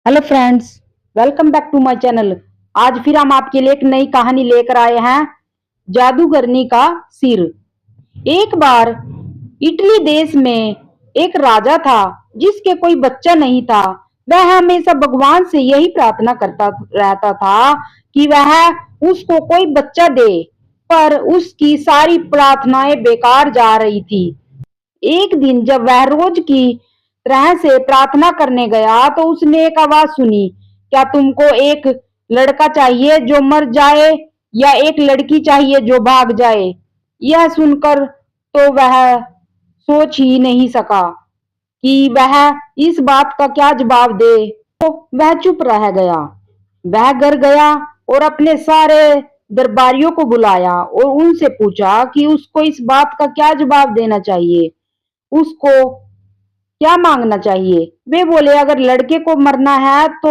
Hello friends, welcome back to my channel. आज फिर हम आपके लिए एक नई कहानी लेकर आए हैं, जादूगरनी का सिर। एक बार इटली देश में एक राजा था जिसके कोई बच्चा नहीं था। वह हमेशा भगवान से यही प्रार्थना करता रहता था कि वह उसको कोई बच्चा दे, पर उसकी सारी प्रार्थनाएं बेकार जा रही थी। एक दिन जब वह रोज की तरह से प्रार्थना करने गया तो उसने एक आवाज सुनी, क्या तुमको एक लड़का चाहिए जो मर जाए या एक लड़की चाहिए जो भाग जाए? यह सुनकर तो वह सोच ही नहीं सका कि वह इस बात का क्या जवाब दे। तो वह चुप रह गया। वह घर गया और अपने सारे दरबारियों को बुलाया और उनसे पूछा कि उसको इस बात का क्या जवाब देना चाहिए, उसको क्या मांगना चाहिए। वे बोले, अगर लड़के को मरना है तो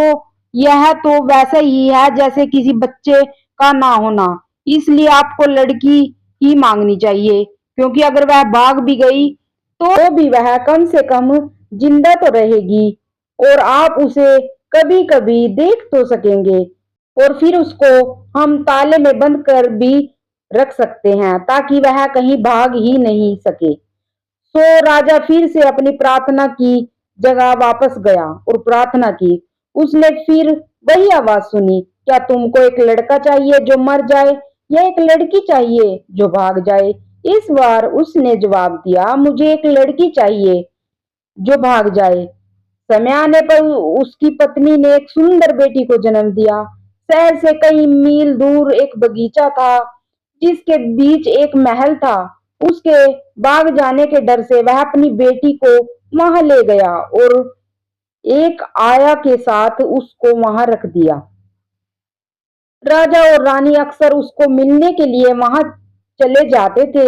यह तो वैसा ही है जैसे किसी बच्चे का ना होना, इसलिए आपको लड़की ही मांगनी चाहिए, क्योंकि अगर वह भाग भी गई तो भी वह कम से कम जिंदा तो रहेगी और आप उसे कभी कभी देख तो सकेंगे, और फिर उसको हम ताले में बंद कर भी रख सकते हैं ताकि वह कहीं भाग ही नहीं सके। सो राजा फिर से अपनी प्रार्थना की जगह वापस गया और प्रार्थना की। उसने फिर वही आवाज सुनी, क्या तुमको एक लड़का चाहिए जो मर जाए या एक लड़की चाहिए जो भाग जाए? इस बार उसने जवाब दिया, मुझे एक लड़की चाहिए जो भाग जाए। समय आने पर उसकी पत्नी ने एक सुंदर बेटी को जन्म दिया। शहर से कई मील दूर एक बगीचा था जिसके बीच एक महल था। उसके भाग जाने के डर से वह अपनी बेटी को वहां ले गया और एक आया के साथ उसको वहां रख दिया। राजा और रानी अक्सर उसको मिलने के लिए वहां चले जाते थे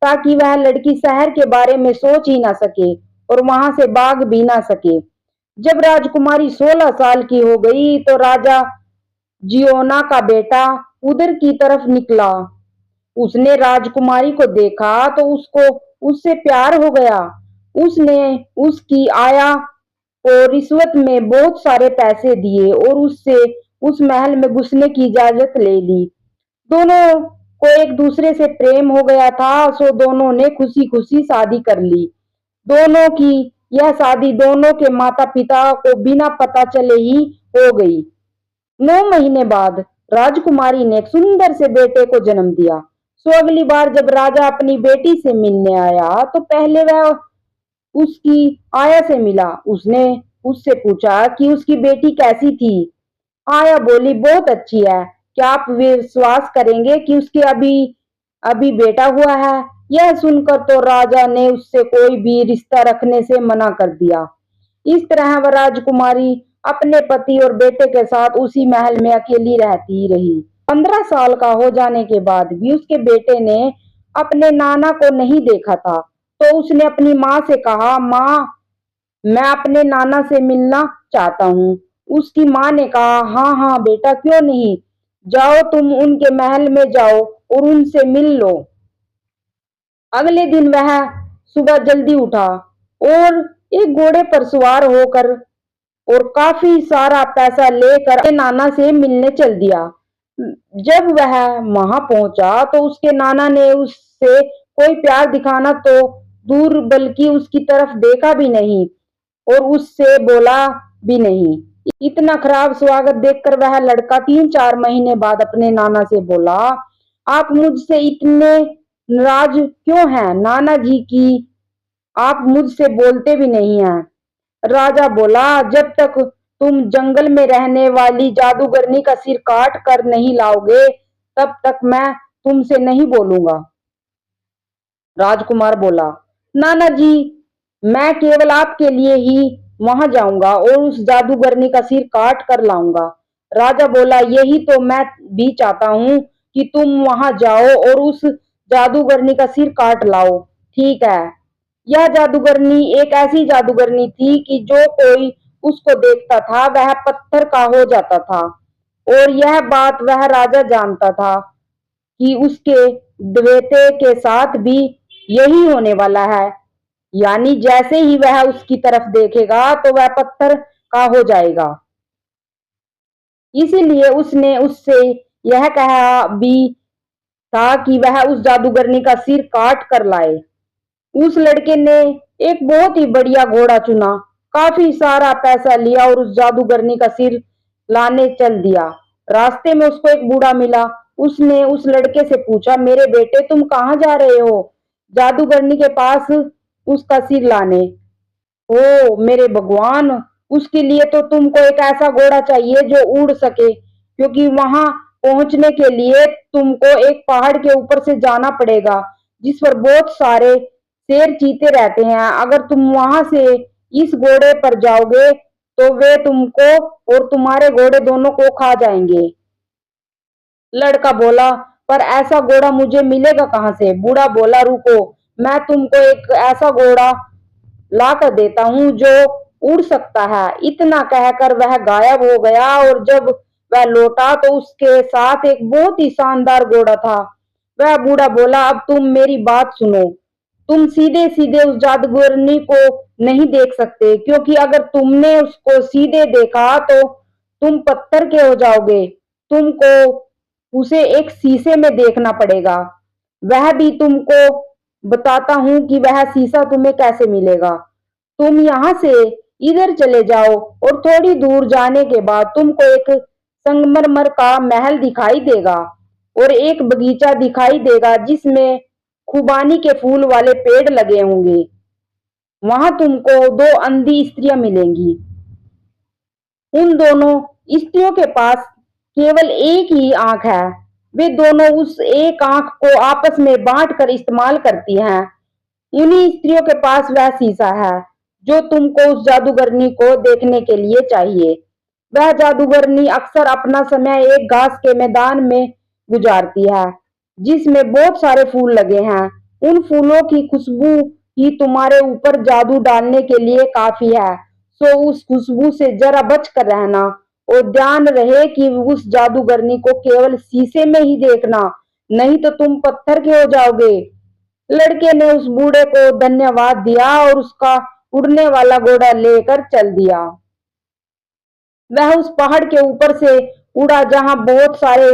ताकि वह लड़की शहर के बारे में सोच ही ना सके और वहां से भाग भी ना सके। जब राजकुमारी 16 साल की हो गई तो राजा जियोना का बेटा उधर की तरफ निकला। उसने राजकुमारी को देखा तो उसको उससे प्यार हो गया। उसने उसकी आया को रिश्वत में बहुत सारे पैसे दिए और उससे उस महल में घुसने की इजाजत ले ली। दोनों को एक दूसरे से प्रेम हो गया था, सो दोनों ने खुशी खुशी शादी कर ली। दोनों की यह शादी दोनों के माता पिता को बिना पता चले ही हो गई। 9 महीने बाद राजकुमारी ने एक सुंदर से बेटे को जन्म दिया। सो अगली बार जब राजा अपनी बेटी से मिलने आया तो पहले वह उसकी आया से मिला। उसने उससे पूछा कि उसकी बेटी कैसी थी। आया बोली, बहुत अच्छी है। क्या आप विश्वास करेंगे कि उसके अभी अभी बेटा हुआ है? यह सुनकर तो राजा ने उससे कोई भी रिश्ता रखने से मना कर दिया। इस तरह वह राजकुमारी अपने पति और बेटे के साथ उसी महल में अकेली रहती रही। 15 साल का हो जाने के बाद भी उसके बेटे ने अपने नाना को नहीं देखा था, तो उसने अपनी माँ से कहा, माँ, मैं अपने नाना से मिलना चाहता हूँ। उसकी माँ ने कहा, हाँ हाँ बेटा, क्यों नहीं, जाओ तुम उनके महल में जाओ और उनसे मिल लो। अगले दिन वह सुबह जल्दी उठा और एक घोड़े पर सवार होकर और काफी सारा पैसा लेकर अपने नाना से मिलने चल दिया। जब वह वहां पहुंचा तो उसके नाना ने उससे कोई प्यार दिखाना तो दूर बल्कि उसकी तरफ देखा भी नहीं और उससे बोला भी नहीं। इतना खराब स्वागत देखकर वह लड़का 3-4 महीने बाद अपने नाना से बोला, आप मुझसे इतने नाराज क्यों हैं नाना जी की? आप मुझसे बोलते भी नहीं हैं। राजा बोला, जब तक तुम जंगल में रहने वाली जादूगरनी का सिर काट कर नहीं लाओगे तब तक मैं तुमसे नहीं बोलूंगा। राजकुमार बोला, नाना जी, मैं केवल आपके लिए ही वहां जाऊंगा और उस जादूगरनी का सिर काट कर लाऊंगा। राजा बोला, यही तो मैं भी चाहता हूँ कि तुम वहां जाओ और उस जादूगरनी का सिर काट लाओ। ठीक है। यह जादूगरनी एक ऐसी जादूगरनी थी कि जो कोई उसको देखता था वह पत्थर का हो जाता था, और यह बात वह राजा जानता था कि उसके बेटे के साथ भी यही होने वाला है। यानी जैसे ही वह उसकी तरफ देखेगा तो वह पत्थर का हो जाएगा। इसीलिए उसने उससे यह कहा भी था कि वह उस जादूगरनी का सिर काट कर लाए। उस लड़के ने एक बहुत ही बढ़िया घोड़ा चुना, काफी सारा पैसा लिया और उस जादूगरनी का सिर लाने चल दिया। रास्ते में उसको एक बूढ़ा मिला। उसने उस लड़के से पूछा, मेरे बेटे तुम कहाँ जा रहे हो? जादूगरनी के पास उसका सिर लाने। ओ मेरे भगवान, उसके लिए तो तुमको एक ऐसा घोड़ा चाहिए जो उड़ सके, क्योंकि वहां पहुंचने के लिए तुमको एक पहाड़ के ऊपर से जाना पड़ेगा जिस पर बहुत सारे शेर चीते रहते हैं। अगर तुम वहां से इस घोड़े पर जाओगे तो वे तुमको और तुम्हारे घोड़े दोनों को खा जाएंगे। लड़का बोला, पर ऐसा घोड़ा मुझे मिलेगा कहाँ से? बूढ़ा बोला, रुको, मैं तुमको एक ऐसा घोड़ा ला कर देता हूँ जो उड़ सकता है। इतना कहकर वह गायब हो गया और जब वह लौटा तो उसके साथ एक बहुत ही शानदार घोड़ा था। वह बूढ़ा बोला, अब तुम मेरी बात सुनो। तुम सीधे सीधे उस जादूगरनी को नहीं देख सकते, क्योंकि अगर तुमने उसको सीधे देखा तो तुम पत्थर के हो जाओगे। तुमको उसे एक शीशे में देखना पड़ेगा। वह भी तुमको बताता हूँ कि वह शीशा तुम्हें कैसे मिलेगा। तुम यहाँ से इधर चले जाओ और थोड़ी दूर जाने के बाद तुमको एक संगमरमर का महल दिखाई देगा और एक बगीचा दिखाई देगा जिसमें खुबानी के फूल वाले पेड़ लगे होंगे। वहां तुमको दो अंधी स्त्रियां मिलेंगी। उन दोनों स्त्रियों के पास केवल एक ही आंख है। वे दोनों उस एक आंख को आपस में बांट कर इस्तेमाल करती हैं। उन्हीं स्त्रियों के पास वह शीशा है जो तुमको उस जादूगरनी को देखने के लिए चाहिए। वह जादूगरनी अक्सर अपना समय एक घास के मैदान में गुजारती है जिसमें बहुत सारे फूल लगे हैं। उन फूलों की खुशबू ही तुम्हारे ऊपर जादू डालने के लिए काफी है। सो उस खुशबू से जरा बच कर रहना और ध्यान रहे कि उस जादूगरनी को केवल शीशे में ही देखना, नहीं तो तुम पत्थर के हो जाओगे। लड़के ने उस बूढ़े को धन्यवाद दिया और उसका उड़ने वाला घोड़ा लेकर चल दिया। वह उस पहाड़ के ऊपर से उड़ा जहां बहुत सारे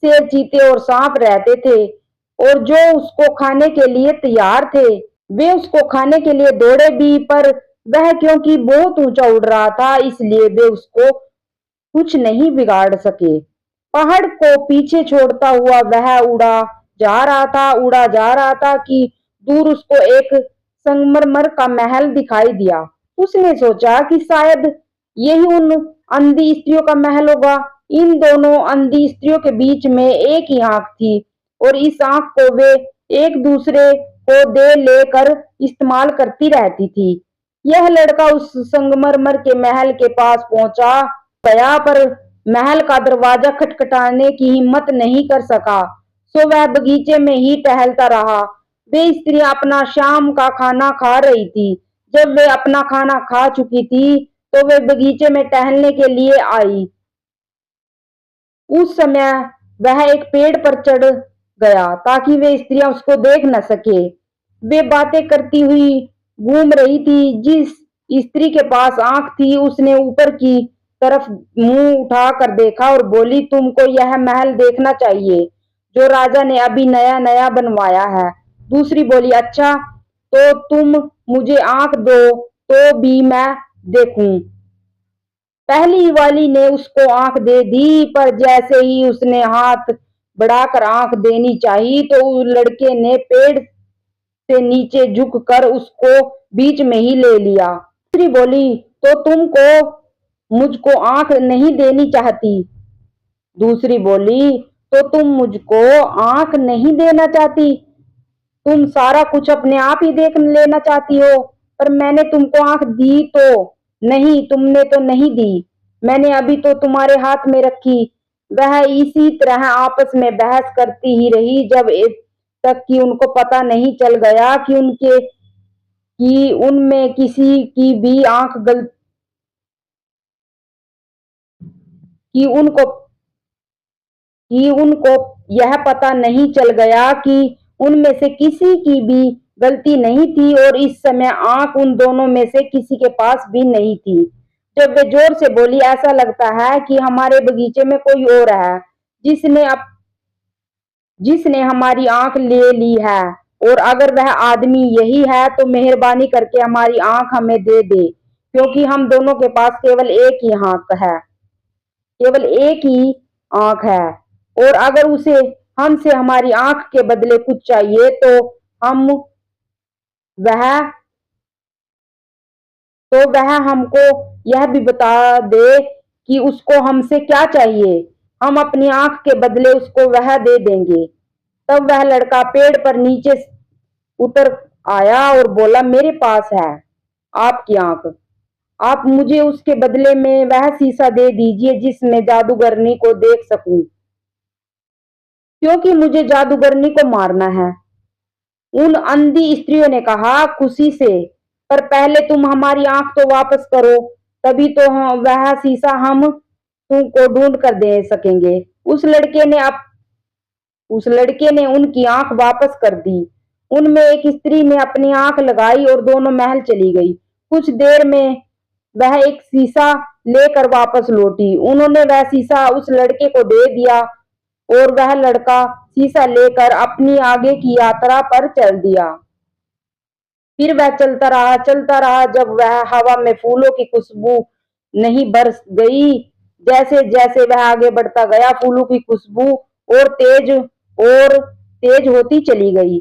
शेर, चीते और सांप रहते थे और जो उसको खाने के लिए तैयार थे। वे उसको खाने के लिए दौड़े भी, पर वह क्योंकि बहुत ऊंचा उड़ रहा था इसलिए वे उसको कुछ नहीं बिगाड़ सके। पहाड़ को पीछे छोड़ता हुआ वह उड़ा जा रहा था कि दूर उसको एक संगमरमर का महल दिखाई दिया। उसने सोचा कि शायद यही उन अंधी स्त्रियों का महल होगा। इन दोनों अंधी स्त्रियों के बीच में एक ही आंख थी और इस आंख को वे एक दूसरे को दे लेकर इस्तेमाल करती रहती थी। यह लड़का उस संगमरमर के महल के पास पहुंचा गया, पर महल का दरवाजा खटखटाने की हिम्मत नहीं कर सका। सो वह बगीचे में ही टहलता रहा। वे स्त्रियां अपना शाम का खाना खा रही थी। जब वे अपना खाना खा चुकी थी तो वे बगीचे में टहलने के लिए आई। उस समय वह एक पेड़ पर चढ़ गया ताकि वे स्त्रियां उसको देख न सके। वे बातें करती हुई घूम रही थी। जिस स्त्री के पास आंख थी उसने ऊपर की तरफ मुंह उठाकर देखा और बोली, तुमको यह महल देखना चाहिए जो राजा ने अभी नया नया बनवाया है। दूसरी बोली, अच्छा तो तुम मुझे आंख दो तो भी मैं देखूं। पहली वाली ने उसको आंख दे दी, पर जैसे ही उसने हाथ बढ़ाकर आंख देनी चाही तो उस लड़के ने पेड़ से नीचे झुककर उसको बीच में ही ले लिया। दूसरी बोली, तो तुमको मुझको आंख नहीं देनी चाहती? दूसरी बोली, तो तुम मुझको आंख नहीं देना चाहती? तुम सारा कुछ अपने आप ही देख लेना चाहती हो, पर मैंने तुमको आंख दी तो नहीं, तुमने तो नहीं दी, मैंने अभी तो तुम्हारे हाथ में रखी। वह इसी तरह आपस में बहस करती ही रही जब तक कि उनको पता नहीं चल गया कि उनमें किसी की भी आंख गलत कि उनको यह पता नहीं चल गया कि उनमें से किसी की भी गलती नहीं थी और इस समय आंख उन दोनों में से किसी के पास भी नहीं थी। जब वे जोर से बोली, ऐसा लगता है कि हमारे बगीचे में कोई और है जिसने हमारी आंख ले ली है, और अगर वह आदमी यही है तो मेहरबानी करके हमारी आंख हमें दे दे, क्योंकि हम दोनों के पास केवल एक ही आंख है, और अगर उसे हमसे हमारी आंख के बदले कुछ चाहिए हम वह वह हमको यह भी बता दे कि उसको हमसे क्या चाहिए। हम अपनी आंख के बदले उसको वह दे देंगे। तब वह लड़का पेड़ पर नीचे उतर आया और बोला, मेरे पास है आपकी आंख, आप मुझे उसके बदले में वह शीशा दे दीजिए जिसमें जादूगरनी को देख सकूं, क्योंकि मुझे जादूगरनी को मारना है। उन अंधी स्त्रियों ने कहा, खुशी से, पर पहले तुम हमारी आंख तो वापस करो, तभी तो वह शीशा हम तुमको ढूंढ कर दे सकेंगे। उस लड़के ने उनकी आंख वापस कर दी। उनमें एक स्त्री ने अपनी आंख लगाई और दोनों महल चली गई। कुछ देर में वह एक शीशा लेकर वापस लौटी। उन्होंने वह शीशा उस लड़के को दे दिया और वह लड़का शीशा लेकर अपनी आगे की यात्रा पर चल दिया। फिर वह चलता रहा, जब वह हवा में फूलों की खुशबू नहीं बरस गई। जैसे जैसे वह आगे बढ़ता गया, फूलों की खुशबू और तेज होती चली गई।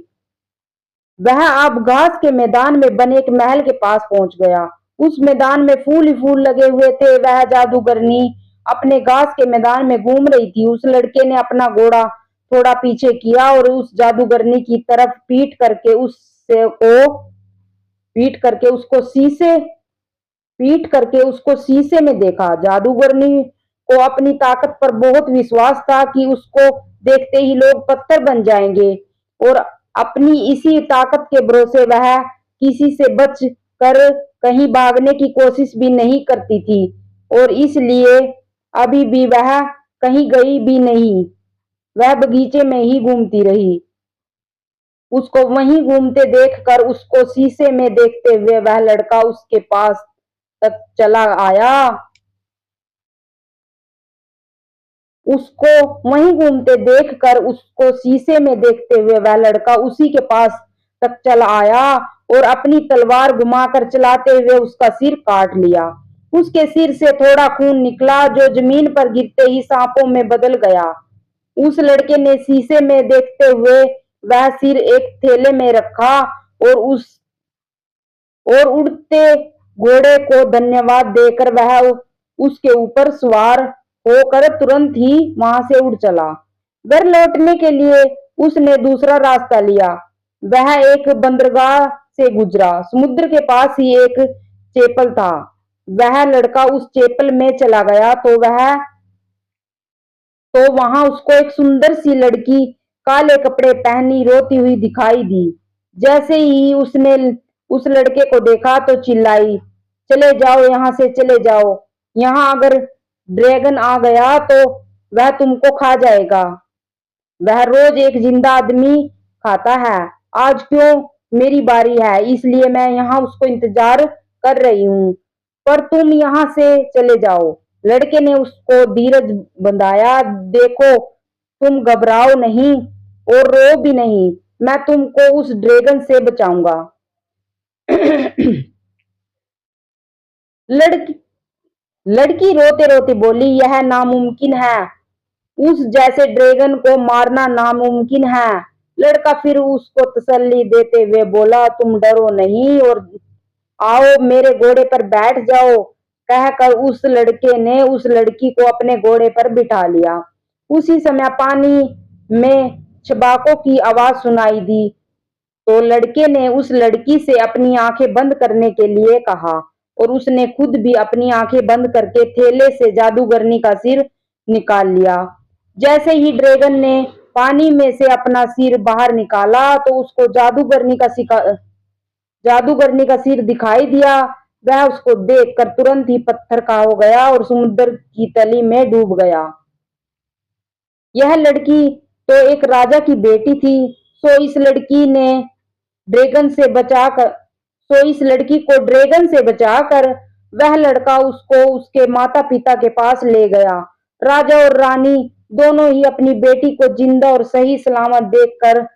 वह अब घास के मैदान में बने एक महल के पास पहुंच गया। उस मैदान में फूल ही फूल लगे हुए थे। वह जादूगरनी अपने घास के मैदान में घूम रही थी। उस लड़के ने अपना घोड़ा थोड़ा पीछे किया और उस जादूगरनी की तरफ पीट करके उसको शीशे में देखा। जादूगरनी को अपनी ताकत पर बहुत विश्वास था कि उसको देखते ही लोग पत्थर बन जाएंगे, और अपनी इसी ताकत के भरोसे वह किसी से बच कर कहीं भागने की कोशिश भी नहीं करती थी, और इसलिए अभी भी वह कहीं गई भी नहीं। वह बगीचे में ही घूमती रही। उसको वहीं घूमते देखकर उसको शीशे में देखते हुए वह लड़का उसके पास तक चला आया। उसको वहीं घूमते देखकर उसको शीशे में देखते हुए वह लड़का उसी के पास तक चला आया और अपनी तलवार घुमाकर चलाते हुए उसका सिर काट लिया। उसके सिर से थोड़ा खून निकला जो जमीन पर गिरते ही सांपों में बदल गया। उस लड़के ने शीशे में देखते हुए वह सिर एक थैले में रखा और उड़ते घोड़े को धन्यवाद देकर वह उसके ऊपर सवार होकर तुरंत ही वहां से उड़ चला। घर लौटने के लिए उसने दूसरा रास्ता लिया। वह एक बंदरगाह से गुजरा। समुद्र के पास ही एक चैपल था। वह लड़का उस चैपल में चला गया तो वहां उसको एक सुंदर सी लड़की काले कपड़े पहनी रोती हुई दिखाई दी। जैसे ही उसने उस लड़के को देखा तो चिल्लाई, चले जाओ, यहां से चले जाओ। यहां अगर ड्रैगन आ गया तो वह तुमको खा जाएगा। वह रोज एक जिंदा आदमी खाता है। आज क्यों मेरी बारी है, इसलिए मैं यहाँ उसको इंतजार कर रही हूँ, पर तुम यहाँ से चले जाओ। लड़के ने उसको धीरज बंधाया। देखो, तुम घबराओ नहीं और रो भी नहीं, मैं तुमको उस ड्रैगन से बचाऊंगा। लड़की लड़की रोते रोते बोली, यह नामुमकिन है, उस जैसे ड्रैगन को मारना नामुमकिन है। लड़का फिर उसको तसल्ली देते हुए बोला, तुम डरो नहीं और आओ मेरे घोड़े पर बैठ जाओ। कहकर उस लड़के ने उस लड़की को अपने घोड़े पर बिठा लिया। उसी समय पानी में छबाकों की आवाज सुनाई दी तो लड़के ने उस लड़की से अपनी आंखें बंद करने के लिए कहा और उसने खुद भी अपनी आंखें बंद करके थैले से जादूगरनी का सिर निकाल लिया। जैसे ही ड्रैगन ने पानी में से अपना सिर बाहर निकाला तो उसको जादूगरनी का सिर दिखाई दिया। वह उसको देखकर तुरंत ही पत्थर का हो गया और समुद्र की तली में डूब गया। यह लड़की तो एक राजा की बेटी थी, सो इस लड़की को ड्रैगन से बचाकर वह लड़का उसको उसके माता पिता के पास ले गया। राजा और रानी दोनों ही अपनी बेटी को जिंदा और सही सलामत देखकर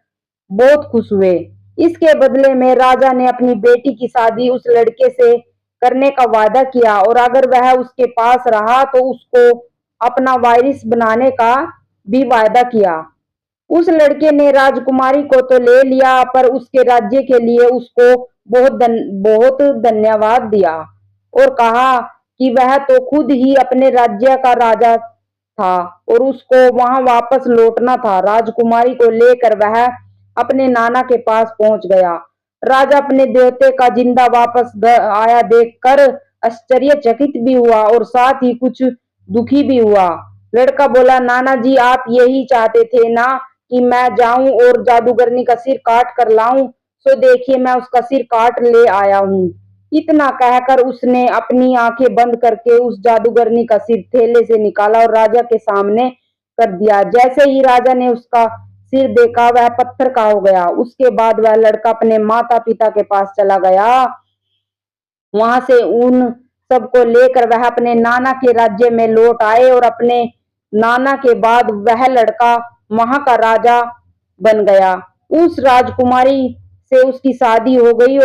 बहुत खुश हुए। इसके बदले में राजा ने अपनी बेटी की शादी उस लड़के से करने का वादा किया और अगर वह उसके पास रहा तो उसको अपना वारिस बनाने का भी वादा किया। उस लड़के ने राजकुमारी को तो ले लिया पर उसके राज्य के लिए उसको बहुत धन्यवाद दिया और कहा कि वह तो खुद ही अपने राज्य का राजा था और उसको वहां वापस लौटना था। राजकुमारी को लेकर वह अपने नाना के पास पहुंच गया। राजा अपने देवते का जिंदा वापस आया देखकर आश्चर्यचकित भी हुआ और साथ ही कुछ दुखी भी हुआ। लड़का बोला, नाना जी आप यही चाहते थे ना कि मैं जाऊं और जादूगरनी का सिर काट कर लाऊं, सो देखिए मैं उसका सिर काट ले आया हूं। इतना कहकर उसने अपनी आंखें बंद करके उस जादूगरनी का सिर थैले से निकाला और राजा के सामने कर दिया। जैसे ही राजा ने उसका सिर देखा वह पत्थर का हो गया। उसके बाद वह लड़का अपने माता पिता के पास चला गया। वहां से उन सबको लेकर वह अपने नाना के राज्य में लौट आए और अपने नाना के बाद वह लड़का वहां का राजा बन गया। उस राजकुमारी से उसकी शादी हो गई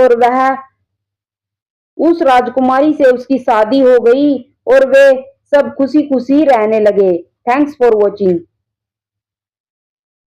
और वे सब खुशी खुशी रहने लगे। Thanks for watching.